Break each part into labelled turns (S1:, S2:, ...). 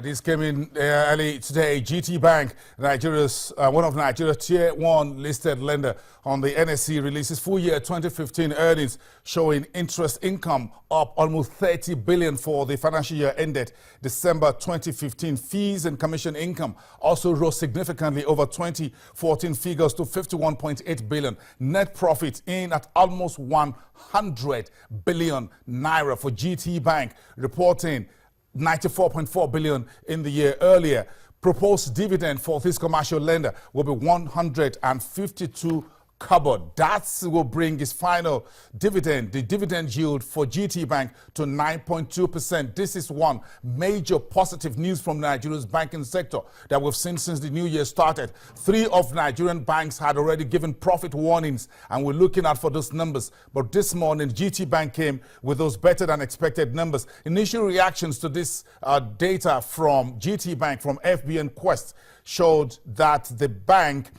S1: This came in early today. GT Bank, Nigeria's one of Nigeria's Tier 1 listed lender on the NSE, releases full year 2015 earnings, showing interest income up almost 30 billion for the financial year ended December 2015. Fees and commission income also rose significantly over 2014 figures to 51.8 billion. Net profit in at almost 100 billion naira for GT Bank, reporting 94.4 billion in the year earlier. Proposed dividend for this commercial lender will be 152 kobo. That will bring his final dividend, the dividend yield for GT Bank, to 9.2%. This is one major positive news from Nigeria's banking sector that we've seen since the new year started. 3 of Nigerian banks had already given profit warnings, and we're looking out for those numbers. But this morning, GT Bank came with those better than expected numbers. Initial reactions to this data from GT Bank, from FBN Quest, showed that the bank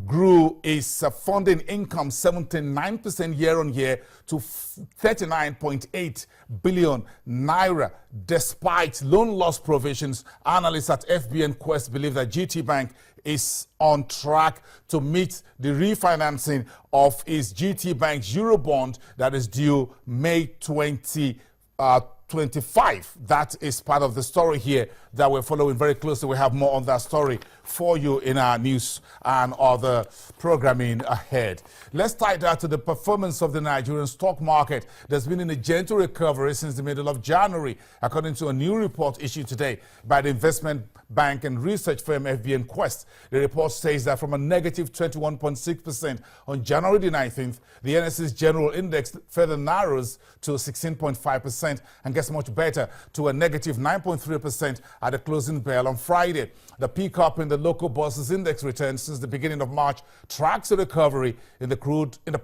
S1: grew its funding income 79% year on year to 39.8 billion naira. Despite loan loss provisions, analysts at FBN Quest believe that GT Bank is on track to meet the refinancing of its GT Bank Eurobond that is due May 2025. That is part of the story here that we're following very closely. We have more on that story for you in our news and other programming ahead. Let's tie that to the performance of the Nigerian stock market. There's been a gentle recovery since the middle of January, according to a new report issued today by the investment bank and research firm FBN Quest. The report says that from a negative 21.6% on January the 19th, the NSE's general index further narrows to 16.5% and gets much better to a negative 9.3% at the closing bell on Friday. The peak up in the local bourses index return since the beginning of March tracks a recovery in the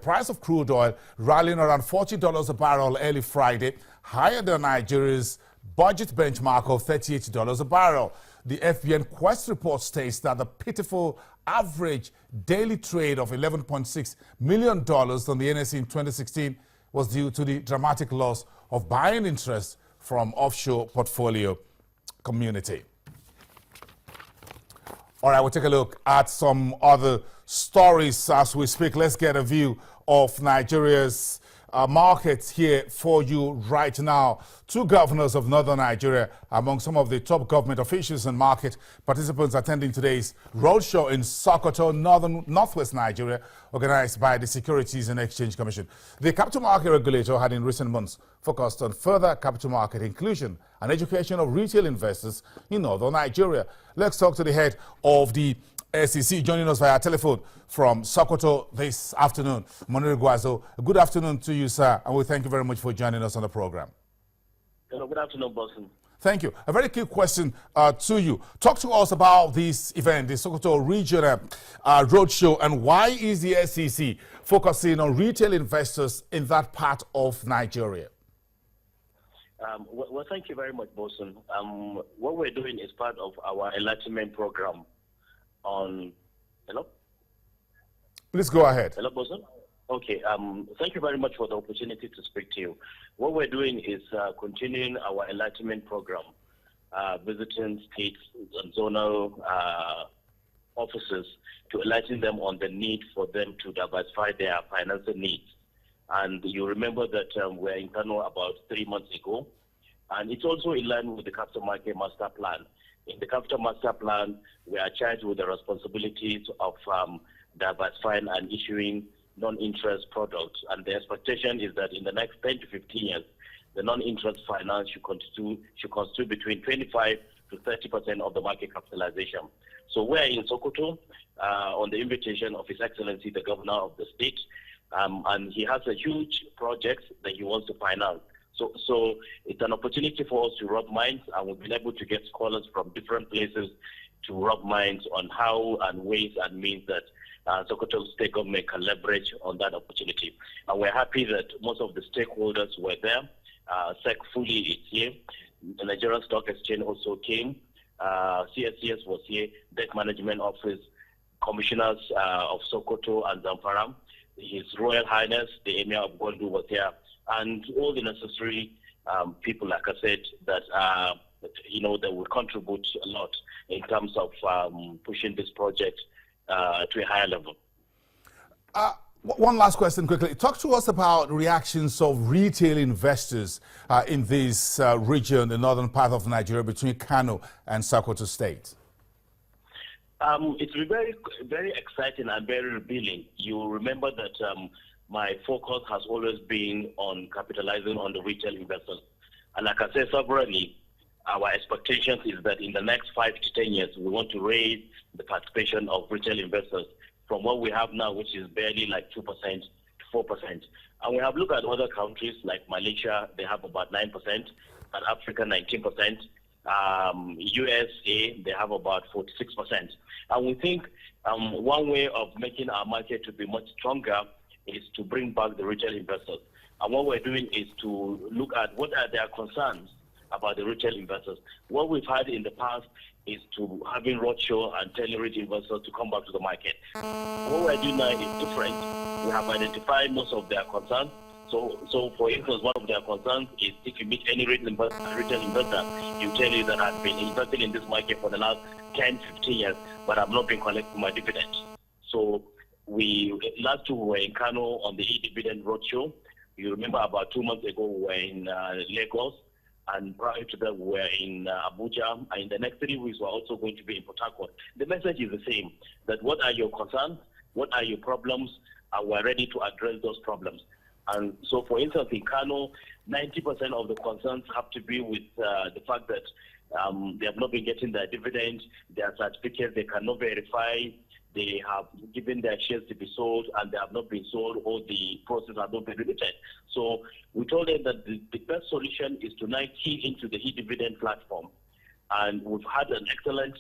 S1: price of crude oil, rallying around $40 a barrel early Friday, higher than Nigeria's budget benchmark of $38 a barrel. The FBN Quest report states that the pitiful average daily trade of $11.6 million on the NSE in 2016 was due to the dramatic loss of buying interest from offshore portfolio community. All right, we'll take a look at some other stories as we speak. Let's get a view of Nigeria's markets here for you right now. 2 governors of northern Nigeria among some of the top government officials and market participants attending today's roadshow in Sokoto, northwest Nigeria, organized by the Securities and Exchange Commission. The capital market regulator had in recent months focused on further capital market inclusion and education of retail investors in northern Nigeria. Let's talk to the head of the SEC, joining us via telephone from Sokoto this afternoon, Monir Guazo. Good afternoon to you, sir, and we thank you very much for joining us on the program.
S2: Hello, good afternoon, Boston.
S1: Thank you. A very quick question to you. Talk to us about this event, the Sokoto Regional Roadshow, and why is the SEC focusing on retail investors in that part of Nigeria?
S2: Well, thank you very much, Boston. What we're doing is part of our enlightenment program on... Hello?
S1: Please go ahead.
S2: Hello, Boston? Okay. Thank you very much for the opportunity to speak to you. What we're doing is continuing our enlightenment program, visiting states and zonal officers to enlighten them on the need for them to diversify their financial needs. And you remember that we're in Kano about 3 months ago, and it's also in line with the Capital Market Master Plan. In the Capital Master Plan, we are charged with the responsibilities of diversifying and issuing non-interest products. And the expectation is that in the next 10 to 15 years, the non-interest finance should constitute between 25 to 30% of the market capitalization. So we're in Sokoto on the invitation of His Excellency, the Governor of the state, and he has a huge project that he wants to finance. So it's an opportunity for us to rub minds, and we've been able to get scholars from different places to rub minds on how and ways and means that Sokoto State Government can leverage on that opportunity. And we're happy that most of the stakeholders were there. SEC fully is here. The Nigerian Stock Exchange also came. CSCS was here. Debt Management Office, Commissioners of Sokoto and Zamfara. His Royal Highness, the Emir of Gondu, was here. And all the necessary people, like I said, that are that will contribute a lot in terms of pushing this project to a higher level.
S1: One last question quickly. Talk to us about reactions of retail investors in this region, the northern part of Nigeria, between Kano and Sokoto State.
S2: It's very, very exciting and very revealing. You remember that my focus has always been on capitalizing on the retail investors. And like I said severally, our expectations is that in the next 5 to 10 years, we want to raise the participation of retail investors from what we have now, which is barely like 2% to 4%. And we have looked at other countries like Malaysia, they have about 9%, South Africa 19%, USA, they have about 46%. And we think one way of making our market to be much stronger is to bring back the retail investors. And what we're doing is to look at what are their concerns about the retail investors. What we've had in the past is to having roadshow and telling retail investors to come back to the market. What we're doing now is different. We have identified most of their concerns. So for instance, one of their concerns is if you meet any retail investor, he'll tell you that I've been investing in this market for the last 10, 15 years, but I've not been collecting my dividend. So last two we were in Kano on the e-dividend roadshow. You remember about 2 months ago we were in Lagos, and prior to that we were in Abuja, and in the next 3 weeks we're also going to be in Port Harcourt. The message is the same, that what are your concerns, what are your problems, and we're ready to address those problems. And so, for instance, in Kano, 90% of the concerns have to be with the fact that they have not been getting their dividend, their certificates they cannot verify, they have given their shares to be sold and they have not been sold, or the process has not been repeated. So we told them that the best solution is to now key into the e-dividend platform. And we've had an excellent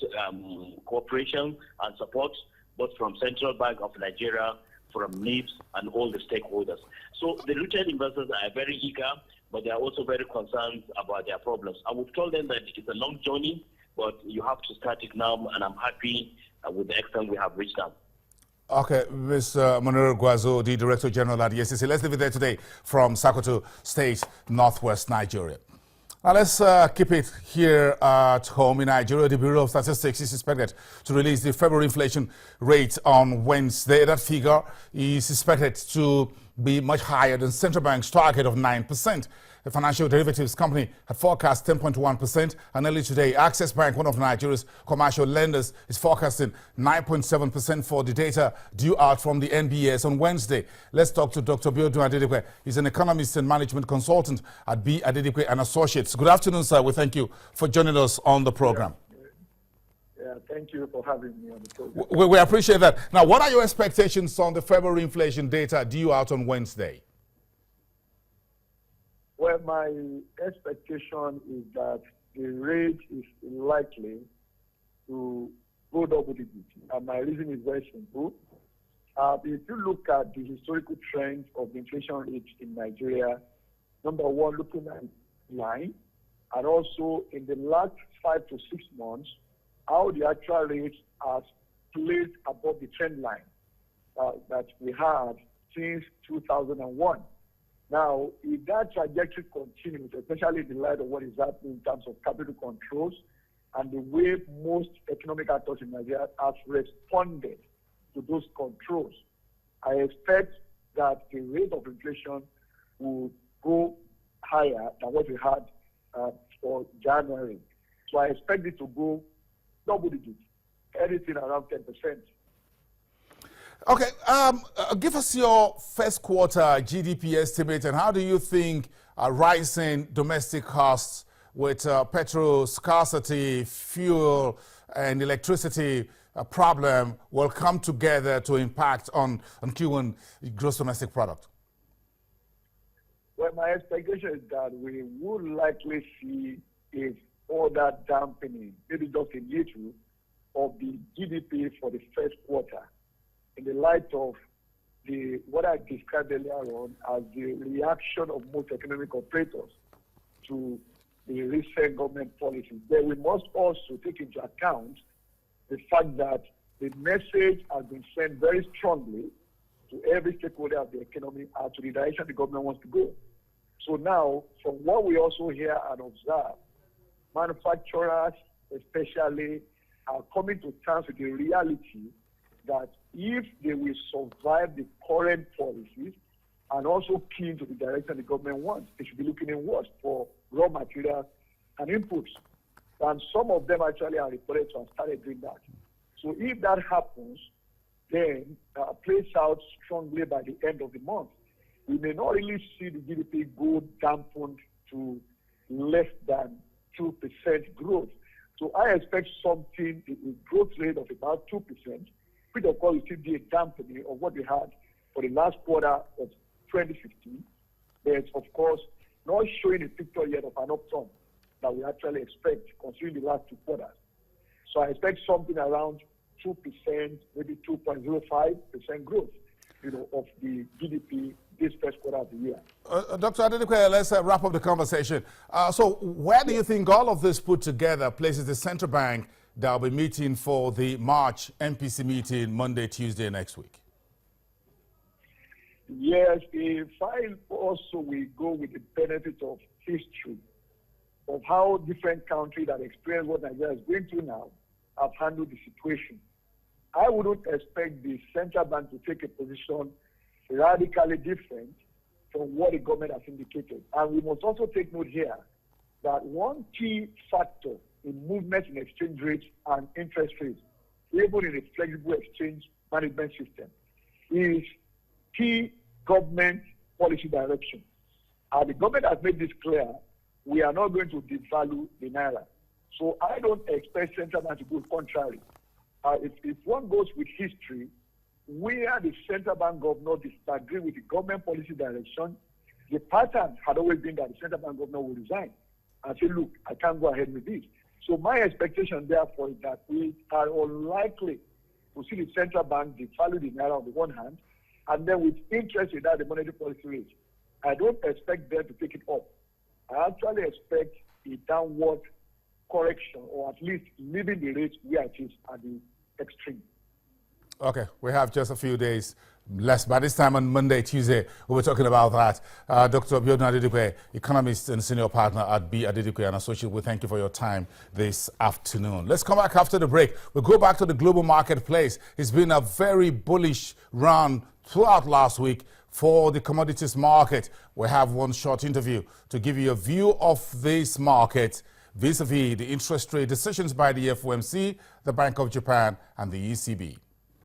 S2: cooperation and support, both from Central Bank of Nigeria, from NIBS, and all the stakeholders. So the retail investors are very eager, but they are also very concerned about their problems. And we've told them that it's a long journey, but you have to start it now, and I'm happy with the extent we have reached out.
S1: Okay, Ms. Monero Guazo, the Director General at the SEC. Let's leave it there today from Sokoto State, Northwest Nigeria. Now let's keep it here at home in Nigeria. The Bureau of Statistics is expected to release the February inflation rate on Wednesday. That figure is expected to be much higher than Central Bank's target of 9%. The financial derivatives company had forecast 10.1%, and early today, Access Bank, one of Nigeria's commercial lenders, is forecasting 9.7% for the data due out from the NBS on Wednesday. Let's talk to Dr. Biodun Adedekwe. He's an economist and management consultant at B. Adedekwe and Associates. Good afternoon, sir. We thank you for joining us on the program.
S3: Yeah, thank you for having me on the program.
S1: We appreciate that. Now, what are your expectations on the February inflation data due out on Wednesday?
S3: Well, my expectation is that the rate is likely to go double digits. And my reason is very simple. If you look at the historical trends of the inflation rate in Nigeria, number one, looking at line, and also in the last 5 to 6 months, how the actual rate has placed above the trend line that we had since 2001. Now, if that trajectory continues, especially in the light of what is happening in terms of capital controls and the way most economic actors in Nigeria have responded to those controls, I expect that the rate of inflation will go higher than what we had for January. So I expect it to go double digits, anything around 10%.
S1: Okay, give us your first quarter GDP estimate, and how do you think rising domestic costs with petrol scarcity, fuel, and electricity problem will come together to impact on Q1 gross domestic product?
S3: Well, my expectation is that we would likely see a further dampening, maybe just a little, of the GDP for the first quarter, in the light of what I described earlier on as the reaction of most economic operators to the recent government policies. But we must also take into account the fact that the message has been sent very strongly to every stakeholder of the economy as to the direction the government wants to go. So now, from what we also hear and observe, manufacturers especially are coming to terms with the reality that if they will survive the current policies and also key into the direction the government wants, they should be looking inwards for raw materials and inputs. And some of them actually are reported to have started doing that. So if that happens, then plays out strongly by the end of the month. We may not really see the GDP go dampened to less than 2% growth. So I expect something, a growth rate of about 2%, which of course will still be a dampening of what we had for the last quarter of 2015. But of course, not showing a picture yet of an upturn that we actually expect considering the last 2 quarters. So I expect something around 2%, maybe 2.05% growth, of the GDP this first quarter of the year.
S1: Dr. Adedekwe, let's wrap up the conversation. So where do you think all of this put together places the central bank that will be meeting for the March MPC meeting Monday, Tuesday next week?
S3: Yes, if I also will go with the benefit of history of how different countries that experience what Nigeria is going through now have handled the situation, I wouldn't expect the central bank to take a position radically different from what the government has indicated. And we must also take note here that one key factor in movement in exchange rates and interest rates, even in a flexible exchange management system, is key government policy direction. And the government has made this clear, we are not going to devalue the naira. So I don't expect central bank to go contrary. If one goes with history, where the central bank governor disagree with the government policy direction, the pattern had always been that the central bank governor will resign and say, look, I can't go ahead with this. So my expectation, therefore, is that we are unlikely to see the central bank devalue the naira on the one hand, and then with interest without the monetary policy rate. I don't expect them to take it up. I actually expect a downward correction, or at least leaving the rate where it is at the extreme.
S1: Okay, we have just a few days less. By this time on Monday, Tuesday, we'll be talking about that. Dr. Adedekwe, economist and senior partner at B. Adedekwe and Associate, we thank you for your time this afternoon. Let's come back after the break. We'll go back to the global marketplace. It's been a very bullish run throughout last week for the commodities market. We have one short interview to give you a view of this market vis-a-vis the interest rate decisions by the FOMC, the Bank of Japan, and the ECB.